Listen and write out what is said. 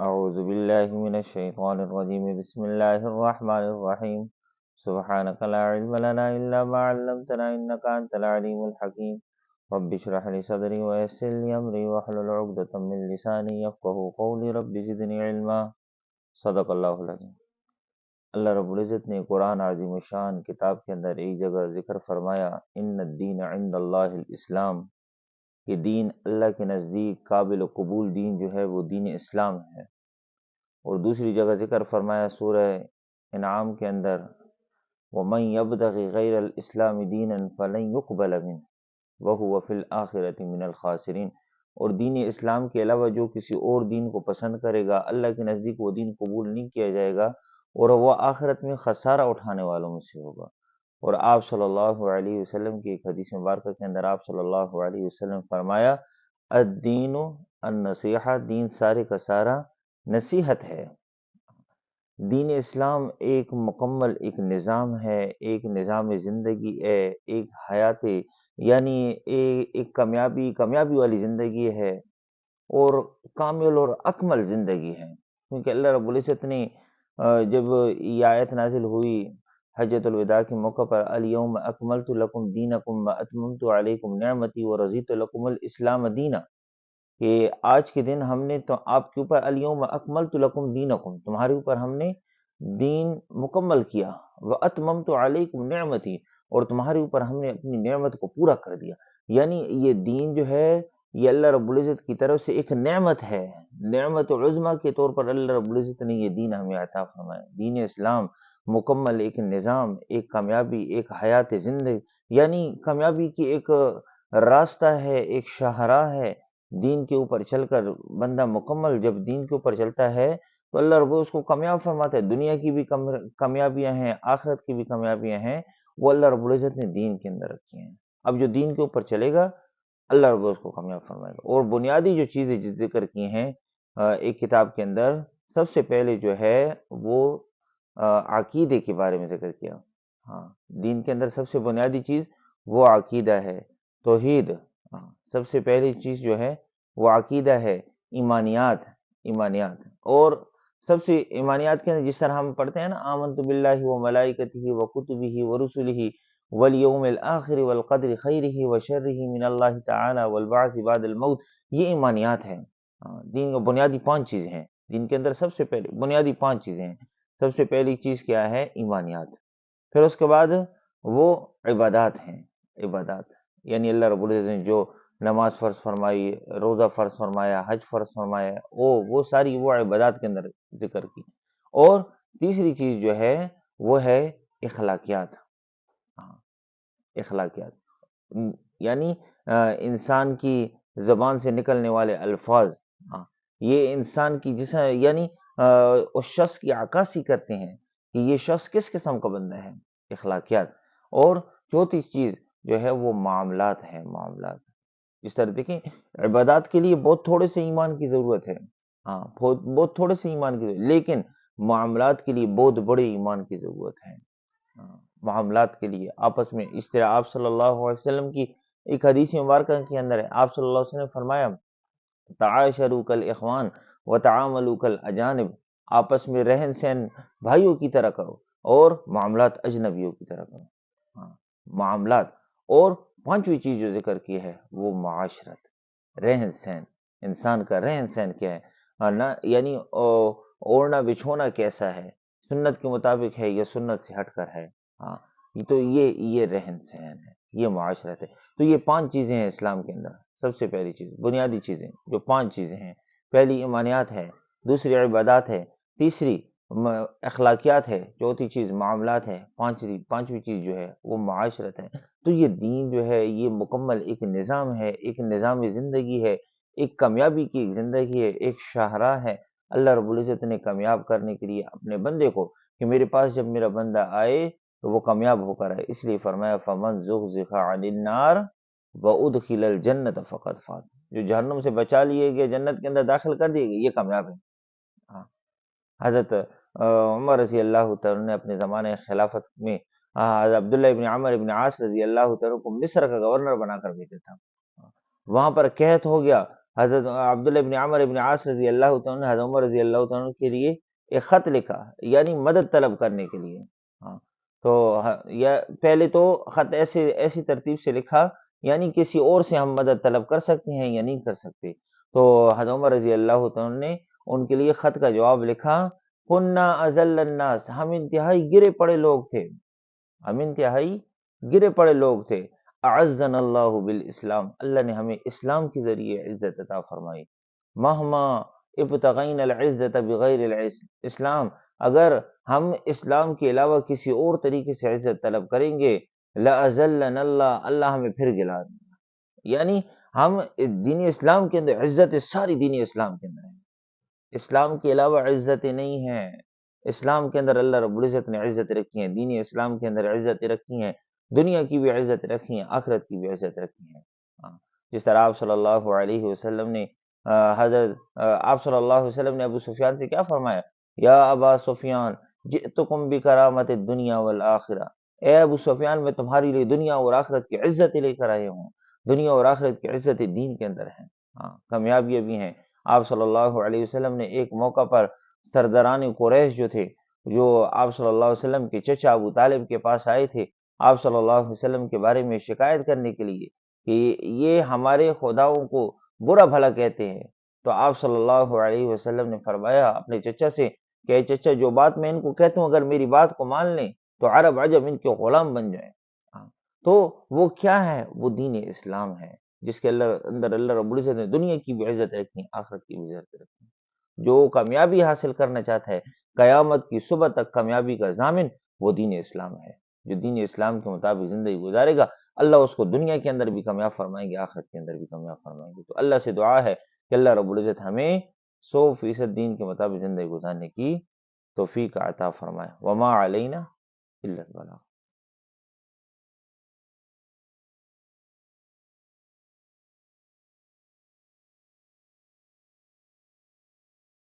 اعوذ باللہ من الشیطان الرجیم بسم اللہ الرحمن الرحیم سبحانک لا علم لنا الا ما علمتنا انک انت العلیم الحکیم رب اشرح لي صدری ویسر لي امری واحلل عقدۃ من لسانی یفقهوا قولی رب زدنی علما صدق اللہ العظیم۔ اللہ رب العزت نے قرآن عظیم الشان کتاب کے اندر ایک جگہ ذکر فرمایا، ان الدین عند اللہ الاسلام، کہ دین اللہ کے نزدیک قابل قبول دین جو ہے وہ دین اسلام ہے۔ اور دوسری جگہ ذکر فرمایا سورہ انعام کے اندر، وَمَن يَبْتَغِ غَيْرَ الْإِسْلَامِ دِينًا فَلَن يُقْبَلَ مِنْهُ وَهُوَ فِي الْآخِرَةِ مِنَ الْخَاسِرِينَ۔ اور دین اسلام کے علاوہ جو کسی اور دین کو پسند کرے گا، اللہ کے نزدیک وہ دین قبول نہیں کیا جائے گا اور وہ آخرت میں خسارہ اٹھانے والوں میں سے ہوگا۔ اور آپ صلی اللہ علیہ وسلم کی ایک حدیث مبارکہ کے اندر آپ صلی اللہ علیہ وسلم فرمایا، الدین النصیحہ، دین سارے کا سارا نصیحت ہے۔ دین اسلام ایک مکمل ایک نظام ہے، ایک نظام زندگی ہے، ایک حیات یعنی ایک کامیابی والی زندگی ہے اور کامل اور اکمل زندگی ہے۔ کیونکہ اللہ رب العزت نے جب یہ آیت نازل ہوئی حجۃ الوداع کے موقع پر، الیوم اکملت لکم دینکم واتممت علیکم نعمتی ورضیت لکم الاسلام دینا، کہ آج کے دن ہم نے تو آپ کے اوپر الیوم اکملت لکم دینکم، تمہارے اوپر ہم نے دین مکمل کیا، واتممت علیکم نعمتی، اور تمہارے اوپر ہم نے اپنی نعمت کو پورا کر دیا۔ یعنی یہ دین جو ہے یہ اللہ رب العزت کی طرف سے ایک نعمت ہے، نعمت عظمیٰ کے طور پر اللہ رب العزت نے یہ دین ہمیں عطا فرمایا۔ دین اسلام مکمل ایک نظام، ایک کامیابی، ایک حیات زندگی، یعنی کامیابی کی ایک راستہ ہے، ایک شاہراہ ہے۔ دین کے اوپر چل کر بندہ مکمل جب دین کے اوپر چلتا ہے تو اللہ رب اس کو کامیاب فرماتا ہے۔ دنیا کی بھی کامیابیاں ہیں، آخرت کی بھی کامیابیاں ہیں، وہ اللہ رب العزت نے دین کے اندر رکھی ہیں۔ اب جو دین کے اوپر چلے گا اللہ رب اس کو کامیاب فرمائے گا۔ اور بنیادی جو چیزیں ذکر کی ہیں ایک کتاب کے اندر، سب سے پہلے جو ہے وہ عقیدے کے بارے میں ذکر کیا۔ ہاں، دین کے اندر سب سے بنیادی چیز وہ عقیدہ ہے، توحید۔ سب سے پہلی چیز جو ہے وہ عقیدہ ہے، ایمانیات۔ اور سب سے ایمانیات کے اندر جس طرح ہم پڑھتے ہیں نا، آمنت باللہ وملائکتہ وکتبہ ورسلہ والیوم الآخر والقدر خیرہ وشرہ من اللہ تعالی والبعث بعد الموت، یہ ایمانیات ہیں۔ دین کا بنیادی 5 چیزیں ہیں، دین کے اندر سب سے پہلے بنیادی 5 چیزیں ہیں۔ سب سے پہلی چیز کیا ہے؟ ایمانیات۔ پھر اس کے بعد وہ عبادات ہیں، عبادات یعنی اللہ رب العزت نے جو نماز فرض فرمائی، روزہ فرض فرمایا، حج فرض فرمایا، وہ ساری وہ عبادات کے اندر ذکر کی۔ اور تیسری چیز جو ہے وہ ہے اخلاقیات۔ اخلاقیات یعنی انسان کی زبان سے نکلنے والے الفاظ، یہ انسان کی یعنی اس شخص کی عکاسی کرتے ہیں کہ یہ شخص کس قسم کا بندہ ہے، اخلاقیات۔ اور چوتھی چیز جو ہے وہ معاملات ہیں، معاملات۔ اس طرح دیکھیں، عبادات کے لیے بہت تھوڑے سے ایمان کی ضرورت ہے، بہت تھوڑے سے ایمان کی ضرورت، لیکن معاملات کے لیے بہت بڑے ایمان کی ضرورت ہے۔ معاملات کے لیے آپس میں اس طرح آپ صلی اللہ علیہ وسلم کی ایک حدیث مبارکہ کے اندر ہے، آپ صلی اللہ علیہ وسلم نے فرمایا، تعاشروا کالاخوان وتعاملوا کالاجانب، آپس میں رہن سہن بھائیوں کی طرح کرو اور معاملات اجنبیوں کی طرح کرو۔ معاملات۔ اور 5ویں چیز جو ذکر کی ہے وہ معاشرت، رہن سہن، انسان کا رہن سہن کیا ہے، یعنی اوڑھنا بچھونا کیسا ہے، سنت کے مطابق ہے یا سنت سے ہٹ کر ہے۔ تو یہ رہن سہن ہے، یہ معاشرت ہے۔ تو یہ 5 چیزیں ہیں اسلام کے اندر۔ سب سے پہلی چیز بنیادی چیزیں جو 5 چیزیں ہیں، پہلی ایمانیات ہے، دوسری عبادات ہے، تیسری اخلاقیات ہے، چوتھی چیز معاملات ہے، پانچویں چیز جو ہے وہ معاشرت ہے۔ تو یہ دین جو ہے یہ مکمل ایک نظام ہے، ایک نظام زندگی ہے، ایک کامیابی کی ایک زندگی ہے، ایک شاہراہ ہے۔ اللہ رب العزت نے کامیاب کرنے کے لیے اپنے بندے کو، کہ میرے پاس جب میرا بندہ آئے تو وہ کامیاب ہو کر آئے، اس لیے فرمایا فَمَن زُحْزِحَ عَنِ النَّارِ وَأُدْخِلَ الْجَنَّةَ فَقَدْ فَازَ، جو جہنم سے بچا لیے گئے، جنت کے اندر داخل کر دیے گئے، یہ کامیاب ہے۔ حضرت عمر رضی اللہ تعالیٰ نے اپنے زمانے خلافت میں حضرت عبداللہ ابن عمر ابن عاص رضی اللہ تعالیٰ کو مصر کا گورنر بنا کر بھیجا تھا۔ وہاں پر قحط ہو گیا حضرت عبداللہ ابن عمر ابن عاص رضی اللہ تعالیٰ نے حضرت عمر رضی اللہ تعالیٰ کے لیے ایک خط لکھا، یعنی مدد طلب کرنے کے لیے. ہاں تو یا پہلے تو خط ایسی ترتیب سے لکھا، یعنی کسی اور سے ہم مدد طلب کر سکتے ہیں یا نہیں کر سکتے. تو حضرت عمر رضی اللہ تعالیٰ نے ان کے لیے خط کا جواب لکھا، کننا اذل الناس، ہم انتہائی گرے پڑے لوگ تھے، ہم انتہائی گرے پڑے لوگ تھے. اعزنا اللہ بالاسلام، اللہ نے ہمیں اسلام کے ذریعے عزت عطا فرمائی. مہما ابتغینا العزت بغیر الاسلام، اگر ہم اسلام کے علاوہ کسی اور طریقے سے عزت طلب کریں گے، لأذلنا اللہ، اللہ ہمیں پھر گلا دیں گا. یعنی ہم دین اسلام کے اندر عزت ساری دین اسلام کے اندر ہے، اسلام کے علاوہ عزتیں نہیں ہیں. اسلام کے اندر اللہ رب العزت نے عزت رکھی ہیں، دین اسلام کے اندر عزت رکھی ہیں، دنیا کی بھی عزت رکھی ہیں، آخرت کی بھی عزت رکھی ہیں. ہاں، جس طرح آپ صلی اللہ علیہ وسلم نے آپ صلی اللہ علیہ وسلم نے ابو سفیان سے کیا فرمایا، یا ابا سفیان جئتکم بکرامت الدنیا والآخرہ، اے ابو سفیان میں تمہاری لیے دنیا اور آخرت کی عزت لے کر آئے ہوں. دنیا اور آخرت کی عزت دین کے اندر ہیں، ہاں کامیابیاں بھی ہیں. آپ صلی اللہ علیہ وسلم نے ایک موقع پر سرداران قریش جو تھے، جو آپ صلی اللہ علیہ وسلم کے چچا ابو طالب کے پاس آئے تھے آپ صلی اللہ علیہ وسلم کے بارے میں شکایت کرنے کے لیے کہ یہ ہمارے خداؤں کو برا بھلا کہتے ہیں. تو آپ صلی اللہ علیہ وسلم نے فرمایا اپنے چچا سے کہ اے چچا، جو بات میں ان کو کہتا ہوں اگر میری بات کو مان لیں تو عرب عجم ان کے غلام بن جائیں. تو وہ کیا ہے؟ وہ دین اسلام ہے، جس کے اندر اللہ رب العزت نے دنیا کی بھی عزت رکھی، آخرت کی بھی عزت رکھی. جو کامیابی حاصل کرنا چاہتا ہے، قیامت کی صبح تک کامیابی کا ضامن وہ دین اسلام ہے. جو دین اسلام کے مطابق زندگی گزارے گا، اللہ اس کو دنیا کے اندر بھی کامیاب فرمائیں گے، آخرت کے اندر بھی کامیاب فرمائیں گے. تو اللہ سے دعا ہے کہ اللہ رب العزت ہمیں 100% دین کے مطابق زندگی گزارنے کی توفیق عطا فرمائے. وما علینا الا البلاغ.